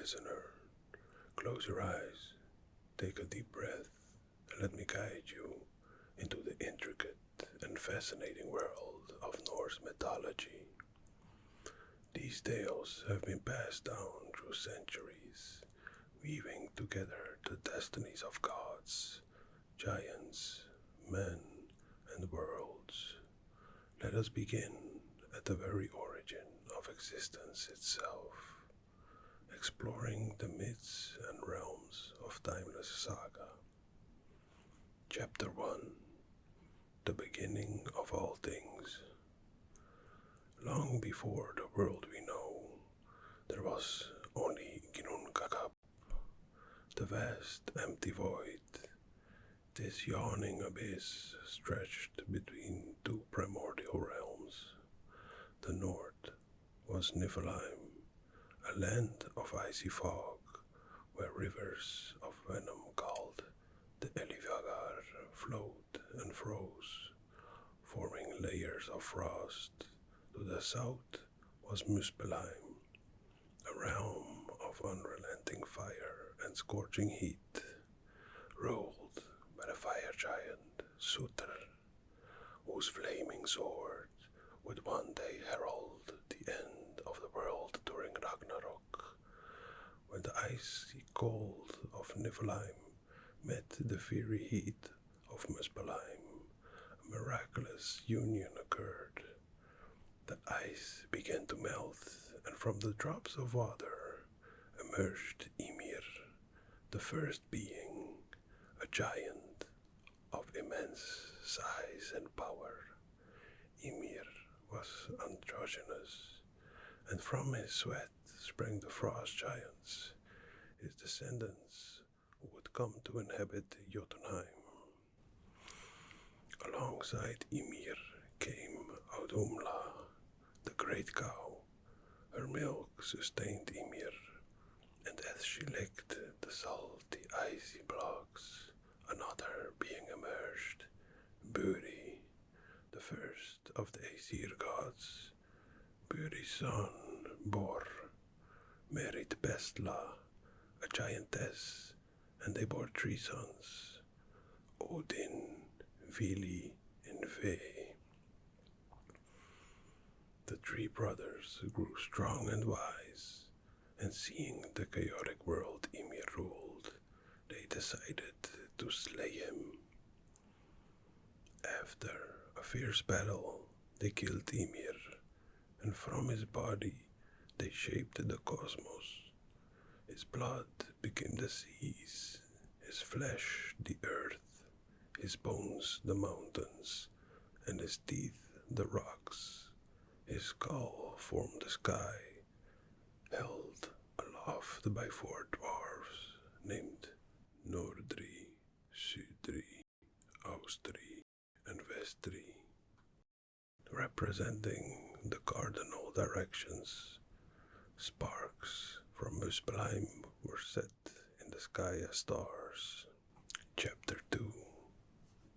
listener, close your eyes, take a deep breath, and let me guide you into the intricate and fascinating world of Norse mythology. These tales have been passed down through centuries, weaving together the destinies of gods, giants, men, and worlds. Let us begin at the very origin of existence itself, exploring the myths and realms of timeless saga. Chapter 1: The beginning of all things. Long before the world we know, there was only Ginnungagap, the vast empty void. This yawning abyss stretched between two primordial realms. The north was Niflheim, a land of icy fog, where rivers of venom called the Elivagar flowed and froze, forming layers of frost. To the south was Muspelheim, a realm of unrelenting fire and scorching heat, ruled by the fire giant Surtr, whose flaming sword would one day herald the end of the world during Ragnarok, when the icy cold of Niflheim met the fiery heat of Muspelheim. A miraculous union occurred. The ice began to melt, and from the drops of water emerged Ymir, the first being, a giant of immense size and power. Ymir was androgynous, and from his sweat sprang the frost giants, his descendants who would come to inhabit Jotunheim. Alongside Ymir came Audhumla, the great cow. Her milk sustained Ymir, and as she licked the salty, icy blocks, another being emerged, Buri, the first of the Aesir gods. Buri's son, Bor, married Bestla, a giantess, and they bore 3 sons, Odin, Vili, and Ve. The 3 brothers grew strong and wise, and seeing the chaotic world Ymir ruled, they decided to slay him. After a fierce battle, they killed Ymir, and from his body they shaped the cosmos. His blood became the seas, his flesh the earth, his bones the mountains, and his teeth the rocks. His skull formed the sky, held aloft by 4 dwarfs named Nordri, Sudri, Austri, and Vestri, representing the cardinal directions. Sparks from Muspelheim were set in the sky as stars. Chapter 2: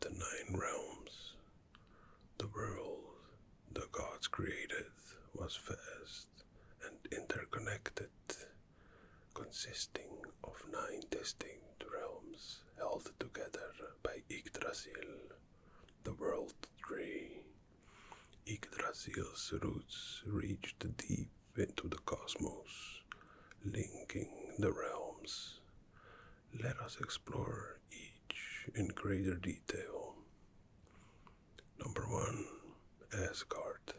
The 9 Realms. The world the gods created was vast and interconnected, consisting of 9 distinct realms held together by Yggdrasil, the world tree. Yggdrasil's roots reached deep into the cosmos, linking the realms. Let us explore each in greater detail. Number 1. Asgard,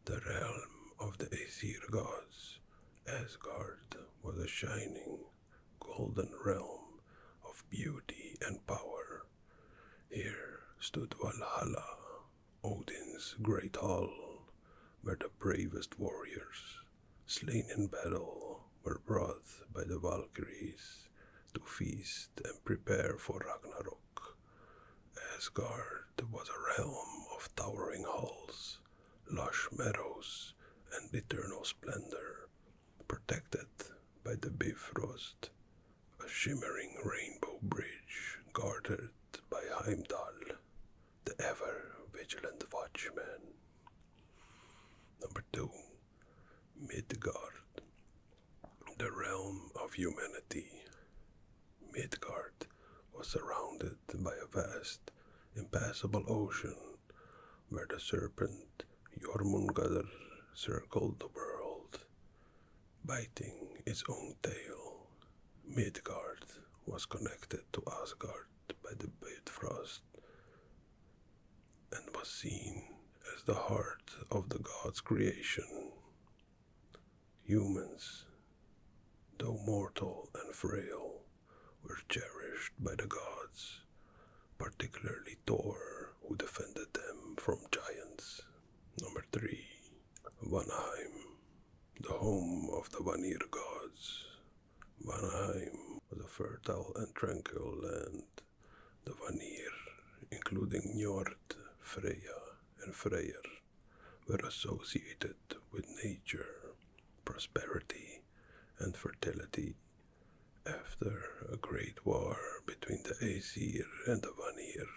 the realm of the Aesir gods. Asgard was a shining, golden realm of beauty and power. Here stood Valhalla, Odin's great hall, where the bravest warriors, slain in battle, were brought by the Valkyries to feast and prepare for Ragnarok. Asgard was a realm of towering halls, lush meadows, and eternal splendor, protected by the Bifrost, a shimmering rainbow bridge guarded by Heimdall, the ever-vigilant watchman. Number 2. Midgard, the realm realm of humanity. Midgard was surrounded by a vast, impassable ocean where the serpent Jormungandr circled the world, biting its own tail. Midgard was connected to Asgard by the Bifrost and was seen as the heart of the gods' creation. Humans, though mortal and frail, were cherished by the gods, particularly Thor, who defended them from giants. Number 3. Vanaheim, the home of the Vanir gods. Vanaheim was a fertile and tranquil land. The Vanir, including Njord, Freya and Freyr, were associated with nature, prosperity, and fertility. After a great war between the Aesir and the Vanir,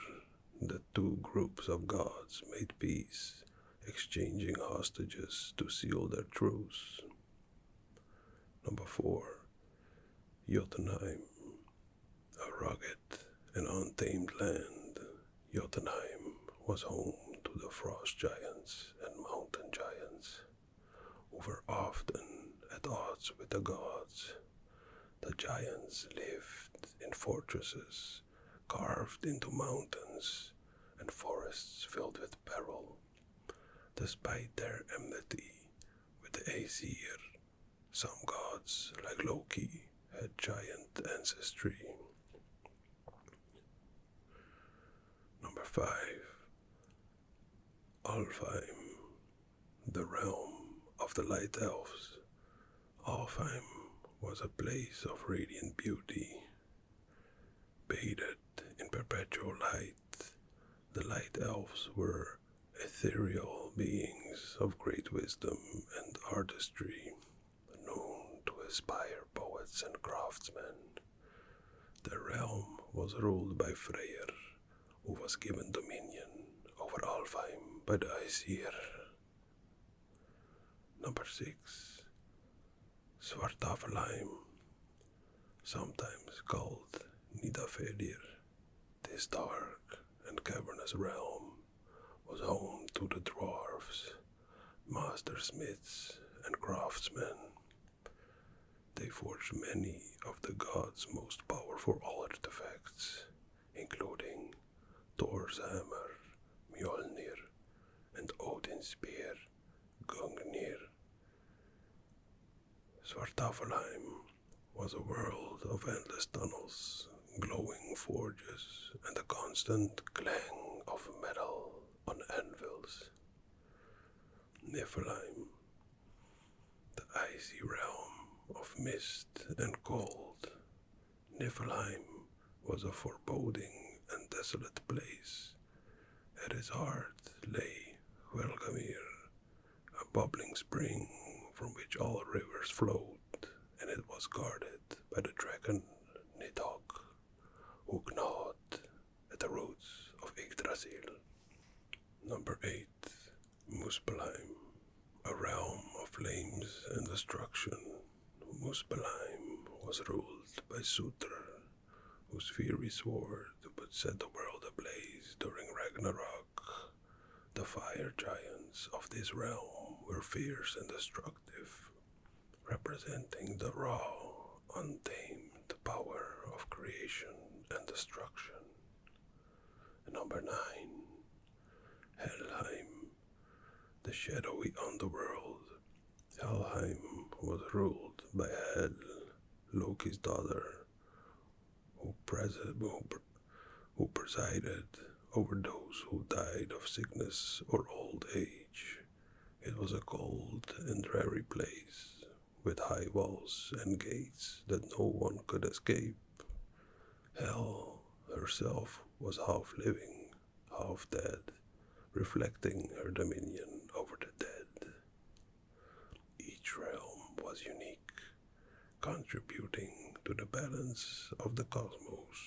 the two groups of gods made peace, exchanging hostages to seal their truce. Number 4. Jotunheim, a rugged and untamed land. Jotunheim was home to the frost giants and mountain giants, who were often at odds with the gods. The giants lived in fortresses carved into mountains and forests filled with peril. Despite their enmity with the Aesir, some gods, like Loki, had giant ancestry. Number 5. Alfheim, the realm of the Light Elves. Alfheim was a place of radiant beauty. Bathed in perpetual light, the Light Elves were ethereal beings of great wisdom and artistry, known to inspire poets and craftsmen. The realm was ruled by Freyr, who was given dominion over Alfheim by the Aesir. Number 6. Svartalfheim, sometimes called Nidavellir. This dark and cavernous realm was home to the dwarves, master smiths, and craftsmen. They forged many of the gods' most powerful artifacts, including Thor's hammer, Mjolnir, and Odin's spear, Gungnir. Svartalfheim was a world of endless tunnels, glowing forges, and a constant clang of metal on anvils. Niflheim, the icy realm of mist and cold. Niflheim was a foreboding and desolate place. At its heart lay Helgamir, a bubbling spring from which all rivers flowed, and it was guarded by the dragon Nidhogg, who gnawed at the roots of Yggdrasil. Number 8. Muspelheim, a realm of flames and destruction. Muspelheim was ruled by Surtr, whose fiery sword would set the world ablaze during Ragnarok. The fire giants of this realm were fierce and destructive, representing the raw, untamed power of creation and destruction. Number 9. Helheim, the shadowy underworld. Helheim was ruled by Hel, Loki's daughter, who presided over those who died of sickness or old age. It was a cold and dreary place, with high walls and gates that no one could escape. Hel herself was half living, half dead, reflecting her dominion over the dead. Each realm was unique, contributing to the balance of the cosmos,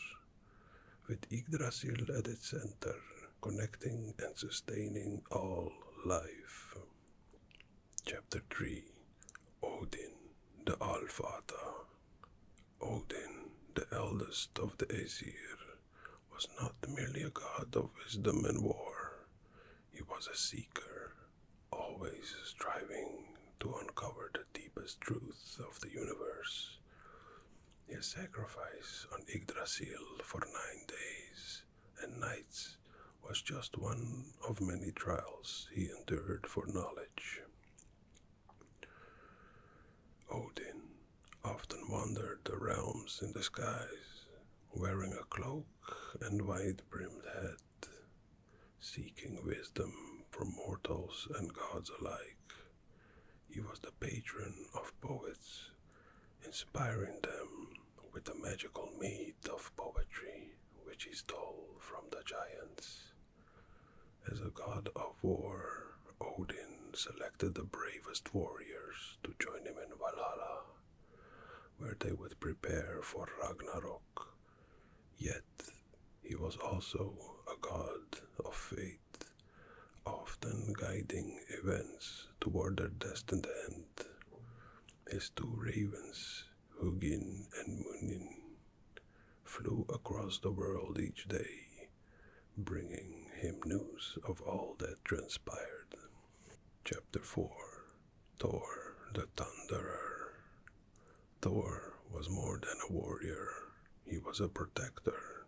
with Yggdrasil at its center, connecting and sustaining all life. Chapter 3. Odin the Allfather. Odin, the eldest of the Aesir, was not merely a god of wisdom and war. He was a seeker, always striving to uncover the deepest truth of the universe. His sacrifice on Yggdrasil for 9 days and nights was just one of many trials he endured for knowledge. Odin often wandered the realms in disguise, wearing a cloak and wide-brimmed hat, seeking wisdom from mortals and gods alike. He was the patron of poets, inspiring them with the magical mead of poetry which he stole from the giants. As a god of war, Odin selected the bravest warriors to join him in Valhalla, where they would prepare for Ragnarok. Yet, he was also a god of fate, often guiding events toward their destined end. His 2 ravens, Hugin and Munin, flew across the world each day, bringing him news of all that transpired. Chapter 4. Thor the Thunderer. Thor was more than a warrior. He was a protector.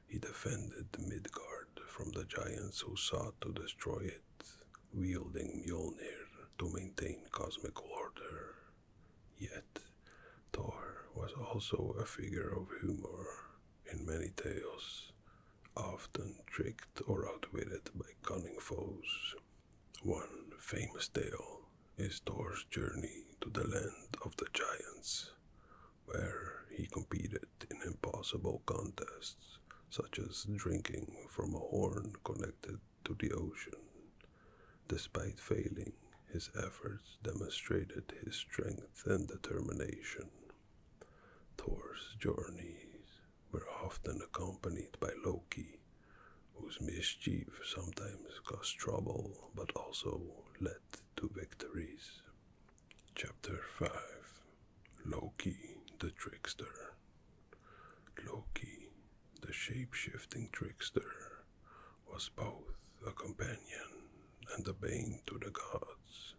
He defended Midgard from the giants who sought to destroy it, wielding Mjolnir to maintain cosmic order. Yet, Thor was also a figure of humor in many tales, often tricked or outwitted by cunning foes. One famous tale is Thor's journey to the land of the giants, where he competed in impossible contests, such as drinking from a horn connected to the ocean. Despite failing, his efforts demonstrated his strength and determination. Thor's journeys were often accompanied by Loki, whose mischief sometimes caused trouble but also led to victories. Chapter 5. Loki the Trickster. Loki, the shape-shifting trickster, was both a companion and a bane to the gods.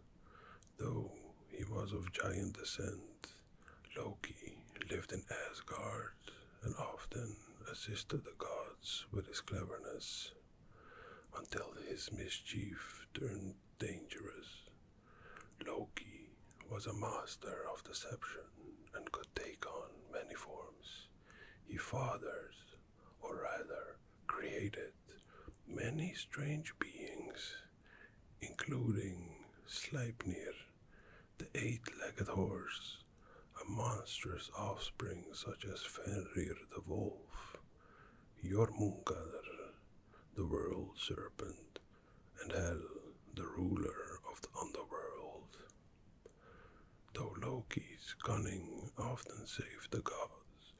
Though he was of giant descent, Loki lived in Asgard and often assisted the gods with his cleverness, until his mischief turned dangerous. Loki was a master of deception and could take on many forms. He fathered, or rather created, many strange beings, including Sleipnir, the 8-legged horse, a monstrous offspring such as Fenrir the wolf, Jormungandr, the world serpent, and Hel, the ruler of the underworld. Though Loki's cunning often saved the gods,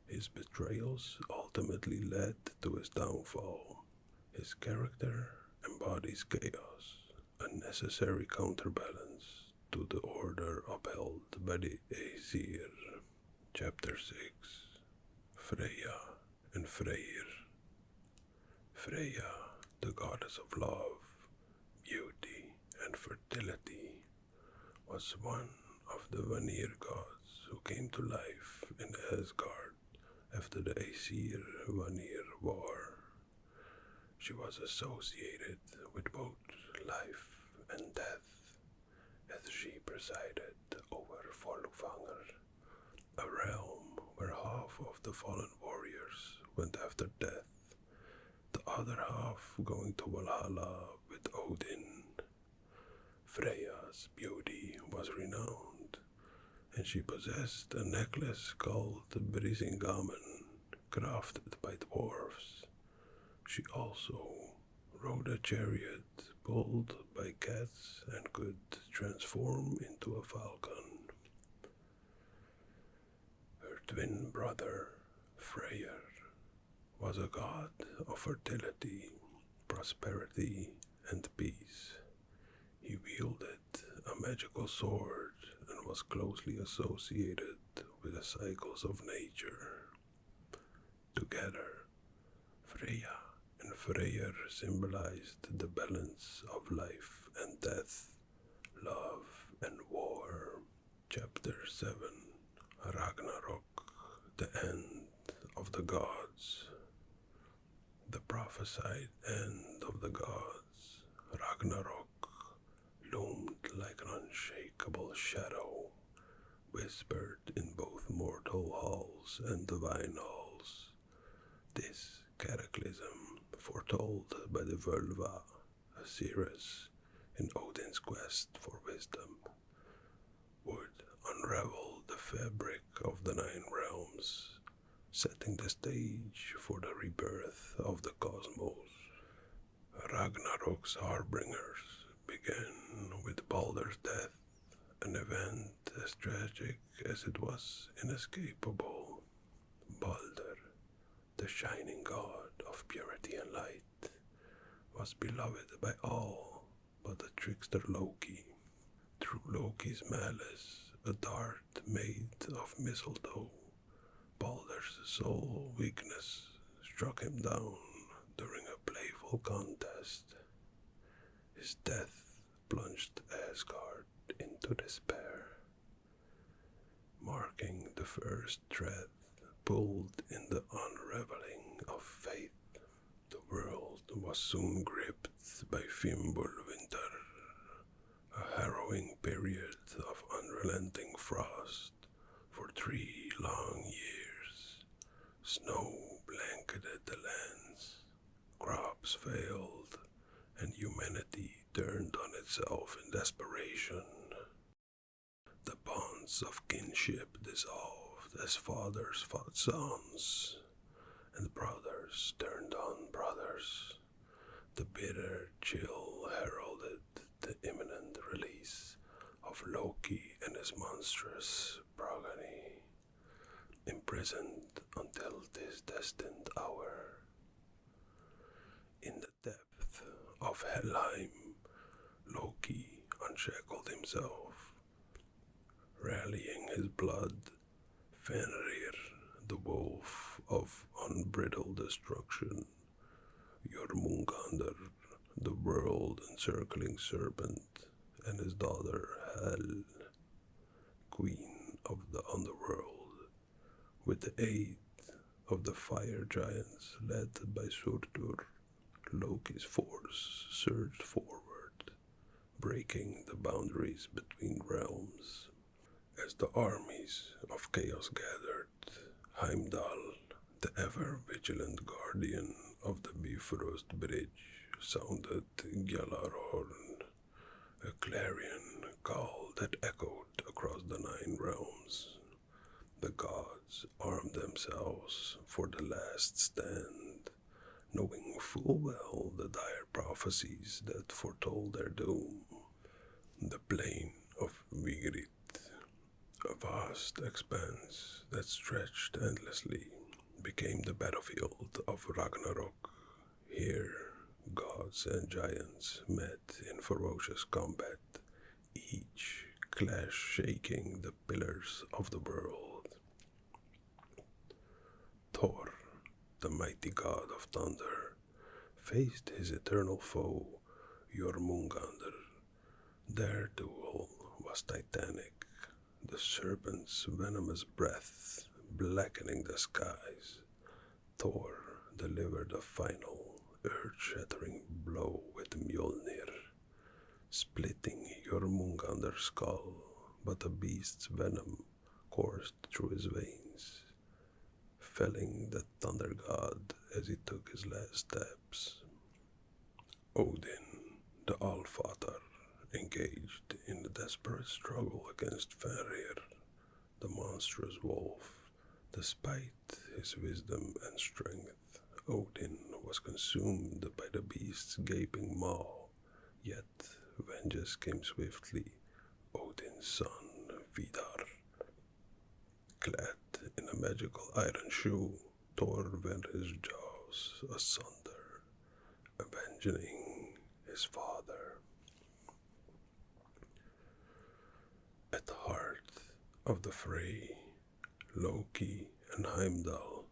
his betrayals ultimately led to his downfall. His character embodies chaos, a necessary counterbalance to the order upheld by the Aesir. Chapter 6. Freya and Freyr. Freya, the goddess of love, beauty, and fertility, was one of the Vanir gods who came to life in Asgard after the Aesir-Vanir War. She was associated with both life and death, as she presided over Folkvanger, a realm where half of the fallen warriors went after death, the other half going to Valhalla with Odin. Freya's beauty was renowned, and she possessed a necklace called Brisingamen, crafted by dwarves. She also rode a chariot pulled by cats and could transform into a falcon. Her twin brother, Freyr, was a god of fertility, prosperity, and peace. He wielded a magical sword and was closely associated with with the cycles of nature. Together, Freya and Freyr symbolized the balance of life and death, love and war. Chapter 7, Ragnarok, the end of the gods. The prophesied end of the gods, Ragnarok, loomed like an unshakable shadow, whispered in both mortal halls and divine halls. This cataclysm, foretold by the Völva, Osiris, in Odin's quest for wisdom, would unravel the fabric of the 9 realms, setting the stage for the rebirth of the cosmos. Ragnarok's harbingers began with Baldur's death, an event as tragic as it was inescapable. Baldur, the shining god of purity and light, was beloved by all but the trickster Loki. Through Loki's malice, a dart made of mistletoe, Baldur's sole weakness struck him down during a playful contest. His death plunged Asgard into despair, marking the first thread pulled in the unraveling of fate. The world was soon gripped by Fimbulwinter, a harrowing period of unrelenting frost for 3 long years. Snow blanketed the lands, crops failed, and humanity turned on itself in desperation. The bonds of kinship dissolved as fathers fought sons, and brothers turned on brothers. The bitter chill heralded the imminent release of Loki and his monstrous progeny, imprisoned until this destined hour. In the depth of Helheim, Loki unshackled himself, rallying his blood. Fenrir, the wolf of unbridled destruction, Jormungandr, the world-encircling serpent, and his daughter Hel, queen of the underworld, with the aid of the fire giants led by Surtur, Loki's force surged forward, breaking the boundaries between realms. As the armies of chaos gathered, Heimdall, the ever-vigilant guardian of the Bifrost Bridge, sounded Gjallarhorn, a clarion call that echoed across the 9 realms. The gods armed themselves for the last stand, knowing full well the dire prophecies that foretold their doom. The plain of Vigrid, a vast expanse that stretched endlessly, became the battlefield of Ragnarok. Here, gods and giants met in ferocious combat, each clash shaking the pillars of the world. Thor, the mighty god of thunder, faced his eternal foe, Jormungandr. Their duel was titanic, the serpent's venomous breath blackening the skies. Thor delivered a final, earth-shattering blow with Mjolnir, splitting Jormungandr's skull, but the beast's venom coursed through his veins, felling the thunder god as he took his last steps. Odin the Allfather engaged in the desperate struggle against Fenrir, the monstrous wolf. Despite his wisdom and strength, Odin was consumed by the beast's gaping maw, yet vengeance came swiftly. Odin's son, Vidar, clad in a magical iron shoe, tore his jaws asunder, avenging his father. At the heart of the fray Loki and Heimdall,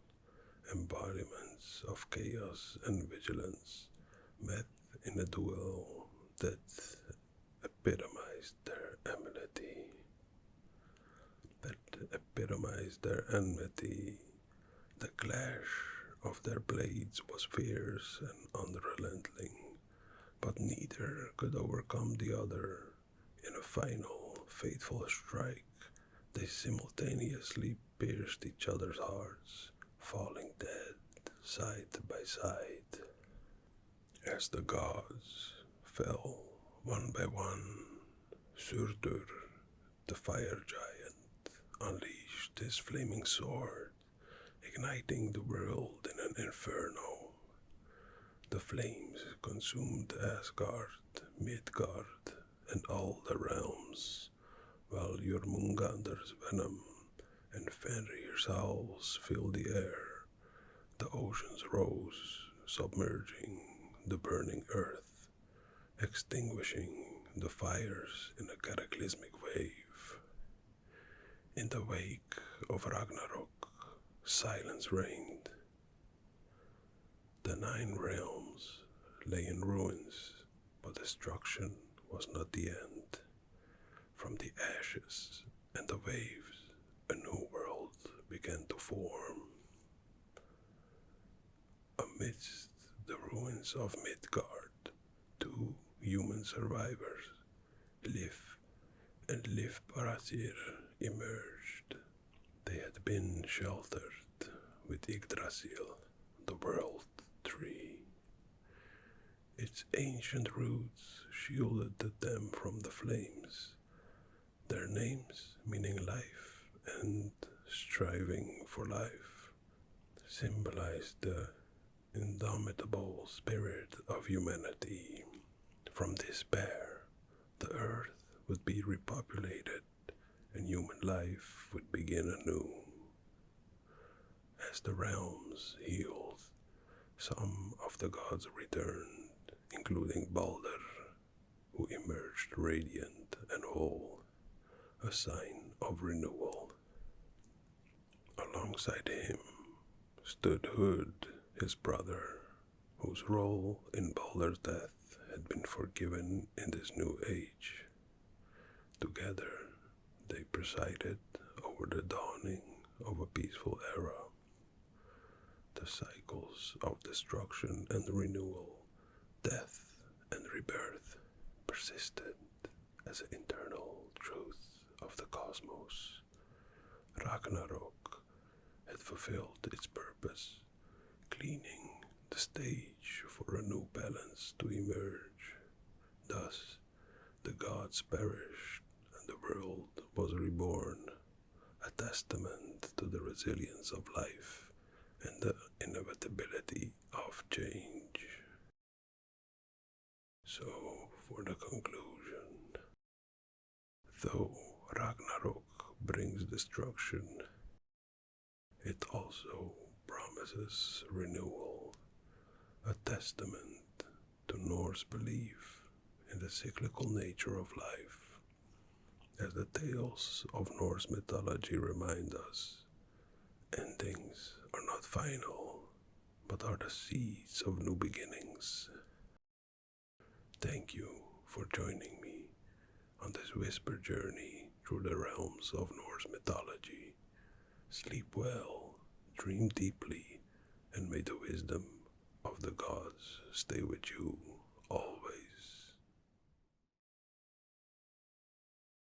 embodiments of chaos and vigilance, met in a duel that epitomized their enmity. The clash of their blades was fierce and unrelenting, but neither could overcome the other. In a final, fateful strike, they simultaneously pierced each other's hearts, falling dead side by side. As the gods fell one by one, Surtur, the fire giant, unleashed his flaming sword, igniting the world in an inferno. The flames consumed Asgard, Midgard, and all the realms, while Jormungander's venom and Fenrir's howls filled the air. The oceans rose, submerging the burning earth, extinguishing the fires in a cataclysmic wave. In the wake of Ragnarok, silence reigned. The 9 realms lay in ruins, but destruction was not the end. From the ashes and the waves, a new world began to form. Amidst the ruins of Midgard, 2 human survivors, Lif and Lifbarasir, emerged. They had been sheltered with Yggdrasil, the world tree. Its ancient roots shielded them from the flames. Their names, meaning life and striving for life, symbolized the indomitable spirit of humanity. From despair, the earth would be repopulated and human life would begin anew. As the realms healed, some of the gods returned, including Balder, who emerged radiant and whole, a sign of renewal. Alongside him stood Hud, his brother, whose role in Balder's death had been forgiven in this new age. Together, they presided over the dawning of a peaceful era. The cycles of destruction and renewal, death and rebirth persisted as an internal truth of the cosmos. Ragnarok had fulfilled its purpose, cleaning the stage for a new balance to emerge. Thus, the gods perished and the world was reborn, a testament to the resilience of life and the inevitability of change. So, for the conclusion, though Ragnarok brings destruction, it also promises renewal, a testament to Norse belief in the cyclical nature of life. As the tales of Norse mythology remind us, endings are not final, but are the seeds of new beginnings. Thank you for joining me on this whisper journey through the realms of Norse mythology. Sleep well, dream deeply, and may the wisdom of the gods stay with you.